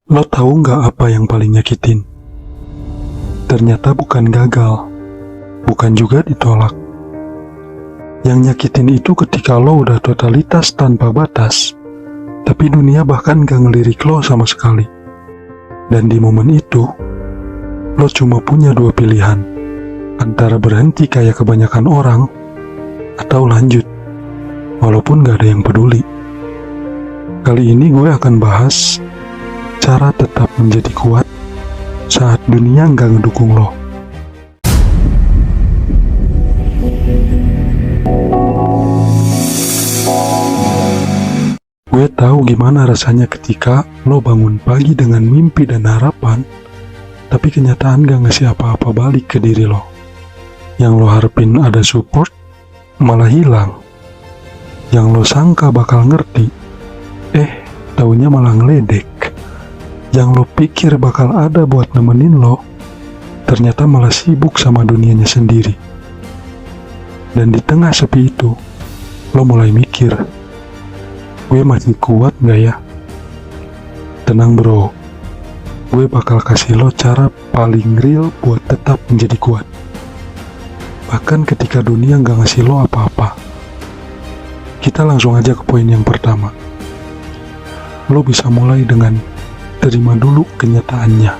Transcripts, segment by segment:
Lo tahu nggak apa yang paling nyakitin? Ternyata bukan gagal, bukan juga ditolak. Yang nyakitin itu ketika lo udah totalitas tanpa batas, tapi dunia bahkan gak ngelirik lo sama sekali. Dan di momen itu, lo cuma punya dua pilihan, antara berhenti kayak kebanyakan orang, atau lanjut, walaupun gak ada yang peduli. Kali ini gue akan bahas cara tetap menjadi kuat saat dunia nggak ngedukung lo. Gue tahu gimana rasanya ketika lo bangun pagi dengan mimpi dan harapan, tapi kenyataan gak ngasih apa-apa balik ke diri lo. Yang lo harapin ada support, malah hilang. Yang lo sangka bakal ngerti, taunya malah ngeledek. Yang lo pikir bakal ada buat nemenin lo, ternyata malah sibuk sama dunianya sendiri. Dan di tengah sepi itu, lo mulai mikir, gue masih kuat gak ya? Tenang bro, gue bakal kasih lo cara paling real buat tetap menjadi kuat. Bahkan ketika dunia gak ngasih lo apa-apa. Kita langsung aja ke poin yang pertama. Lo bisa mulai dengan terima dulu kenyataannya.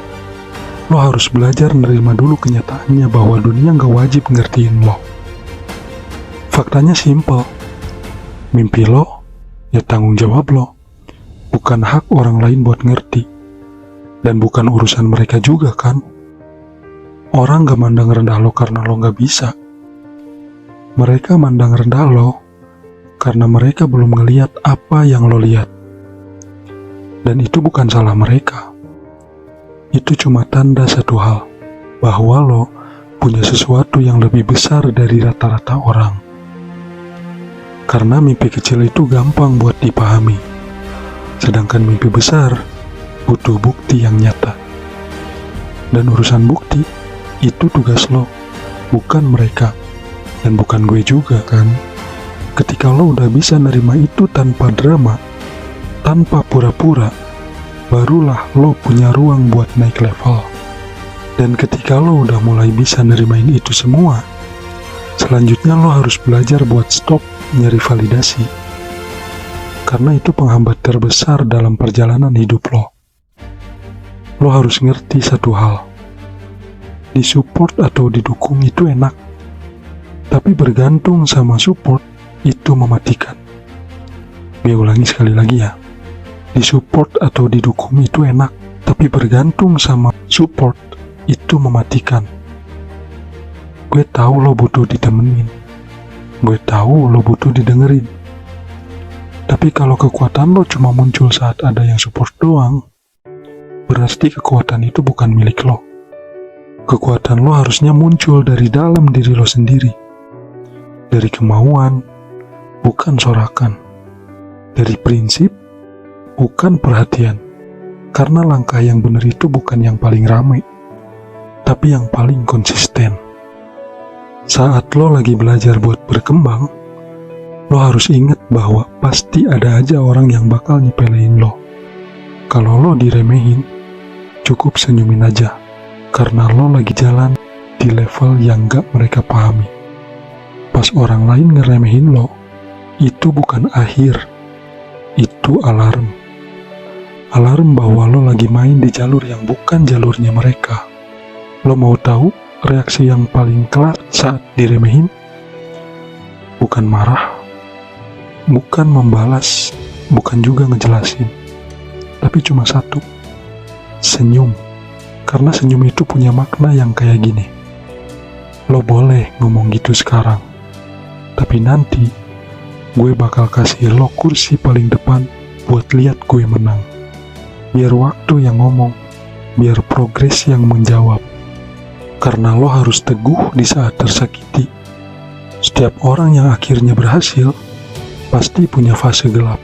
Lo harus belajar nerima dulu kenyataannya bahwa dunia gak wajib ngertiin lo. Faktanya simple. Mimpi lo, ya tanggung jawab lo. Bukan hak orang lain buat ngerti. Dan bukan urusan mereka juga kan. Orang gak mandang rendah lo karena lo gak bisa. Mereka mandang rendah lo karena mereka belum ngeliat apa yang lo lihat. Dan itu bukan salah mereka. Itu cuma tanda satu hal, bahwa lo punya sesuatu yang lebih besar dari rata-rata orang. Karena mimpi kecil itu gampang buat dipahami, sedangkan mimpi besar butuh bukti yang nyata. Dan urusan bukti, itu tugas lo, bukan mereka, dan bukan gue juga kan. Ketika lo udah bisa nerima itu tanpa drama, tanpa pura-pura, barulah lo punya ruang buat naik level. Dan ketika lo udah mulai bisa nerimain itu semua, selanjutnya lo harus belajar buat stop nyari validasi. Karena itu penghambat terbesar dalam perjalanan hidup lo. Lo harus ngerti satu hal. Disupport atau didukung itu enak, tapi bergantung sama support itu mematikan. Gue ulangi sekali lagi ya. Disupport atau didukung itu enak, tapi bergantung sama support itu mematikan. Gue tahu lo butuh ditemenin. Gue tahu lo butuh didengerin. Tapi kalau kekuatan lo cuma muncul saat ada yang support doang, berarti kekuatan itu bukan milik lo. Kekuatan lo harusnya muncul dari dalam diri lo sendiri. Dari kemauan, bukan sorakan. Dari prinsip, bukan perhatian. Karena langkah yang benar itu bukan yang paling ramai, tapi yang paling konsisten. Saat lo lagi belajar buat berkembang, lo harus ingat bahwa pasti ada aja orang yang bakal nyepelein lo. Kalau lo diremehin, cukup senyumin aja, karena lo lagi jalan di level yang gak mereka pahami. Pas orang lain ngeremehin lo, itu bukan akhir, itu alarm. Alarm bahwa lo lagi main di jalur yang bukan jalurnya mereka. Lo mau tahu reaksi yang paling kelar saat diremehin? Bukan marah, bukan membalas, bukan juga ngejelasin. Tapi cuma satu, senyum. Karena senyum itu punya makna yang kayak gini. Lo boleh ngomong gitu sekarang, tapi nanti gue bakal kasih lo kursi paling depan buat lihat gue menang. Biar waktu yang ngomong, biar progres yang menjawab. Karena lo harus teguh di saat tersakiti. Setiap orang yang akhirnya berhasil, pasti punya fase gelap,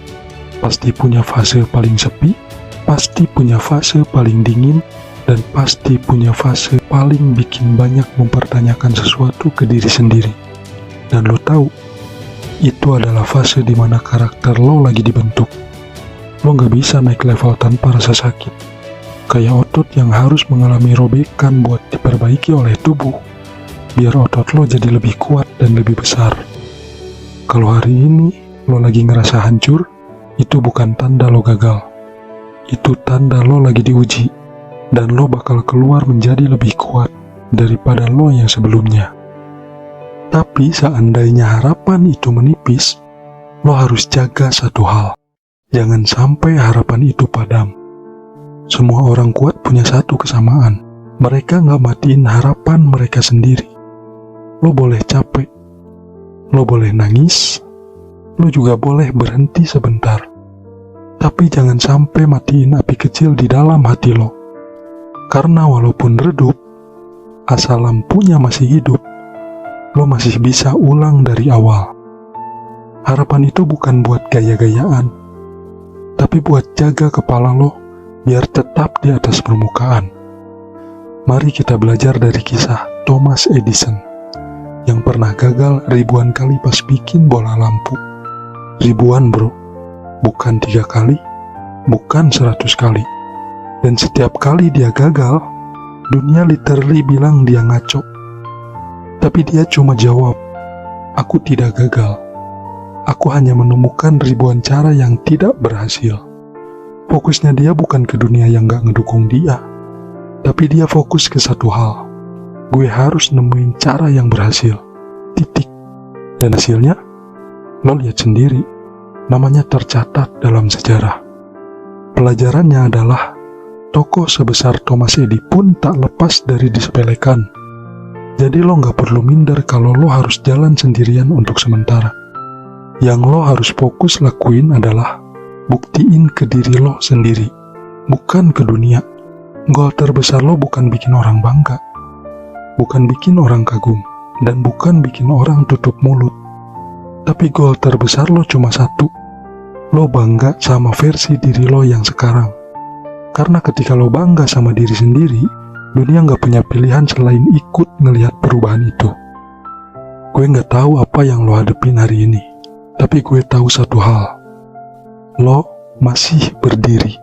pasti punya fase paling sepi, pasti punya fase paling dingin, dan pasti punya fase paling bikin banyak mempertanyakan sesuatu ke diri sendiri. Dan lo tahu, itu adalah fase dimana karakter lo lagi dibentuk. Lo gak bisa naik level tanpa rasa sakit. Kayak otot yang harus mengalami robekan buat diperbaiki oleh tubuh, biar otot lo jadi lebih kuat dan lebih besar. Kalau hari ini lo lagi ngerasa hancur, itu bukan tanda lo gagal. Itu tanda lo lagi diuji, dan lo bakal keluar menjadi lebih kuat daripada lo yang sebelumnya. Tapi seandainya harapan itu menipis, lo harus jaga satu hal. Jangan sampai harapan itu padam. Semua orang kuat punya satu kesamaan. Mereka nggak matiin harapan mereka sendiri. Lo boleh capek, lo boleh nangis, lo juga boleh berhenti sebentar. Tapi jangan sampai matiin api kecil di dalam hati lo. Karena walaupun redup, asal lampunya masih hidup, lo masih bisa ulang dari awal. Harapan itu bukan buat gaya-gayaan, tapi buat jaga kepala lo biar tetap di atas permukaan. Mari kita belajar dari kisah Thomas Edison yang pernah gagal ribuan kali pas bikin bola lampu. Ribuan bro, bukan 3 kali, bukan 100 kali. Dan setiap kali dia gagal, dunia literally bilang dia ngaco. Tapi dia cuma jawab, aku tidak gagal. Aku hanya menemukan ribuan cara yang tidak berhasil. Fokusnya dia bukan ke dunia yang gak ngedukung dia, tapi dia fokus ke satu hal. Gue harus nemuin cara yang berhasil. Titik. Dan hasilnya, lo lihat sendiri, namanya tercatat dalam sejarah. Pelajarannya adalah, tokoh sebesar Thomas Edison pun tak lepas dari disepelekan. Jadi lo gak perlu minder kalau lo harus jalan sendirian untuk sementara. Yang lo harus fokus lakuin adalah buktiin ke diri lo sendiri, bukan ke dunia. Goal terbesar lo bukan bikin orang bangga, bukan bikin orang kagum, dan bukan bikin orang tutup mulut. Tapi goal terbesar lo cuma satu, lo bangga sama versi diri lo yang sekarang. Karena ketika lo bangga sama diri sendiri, dunia gak punya pilihan selain ikut ngelihat perubahan itu. Gue gak tahu apa yang lo hadepin hari ini, tapi gue tahu satu hal. Lo masih berdiri.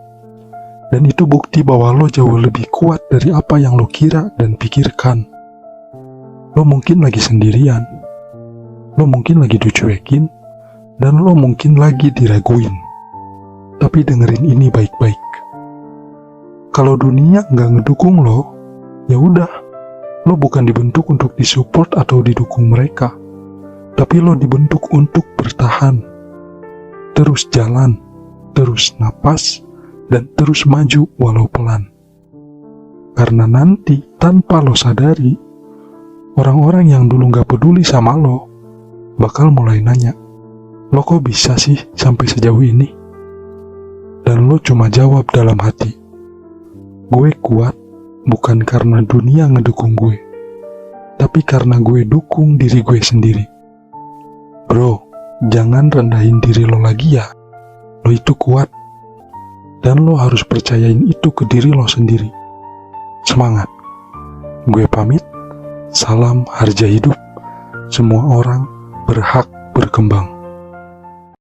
Dan itu bukti bahwa lo jauh lebih kuat dari apa yang lo kira dan pikirkan. Lo mungkin lagi sendirian. Lo mungkin lagi dicuekin. Dan lo mungkin lagi diraguin. Tapi dengerin ini baik-baik. Kalau dunia nggak ngedukung lo, ya udah. Lo bukan dibentuk untuk disupport atau didukung mereka. Tapi lo dibentuk untuk bertahan. Terus jalan. Terus napas, dan terus maju walau pelan. Karena nanti tanpa lo sadari, orang-orang yang dulu gak peduli sama lo bakal mulai nanya, lo kok bisa sih sampai sejauh ini? Dan lo cuma jawab dalam hati, gue kuat bukan karena dunia ngedukung gue, tapi karena gue dukung diri gue sendiri. Bro, jangan rendahin diri lo lagi ya. Lo itu kuat, dan lo harus percayain itu ke diri lo sendiri. Semangat. Gue pamit. Salam harja hidup. Semua orang berhak berkembang.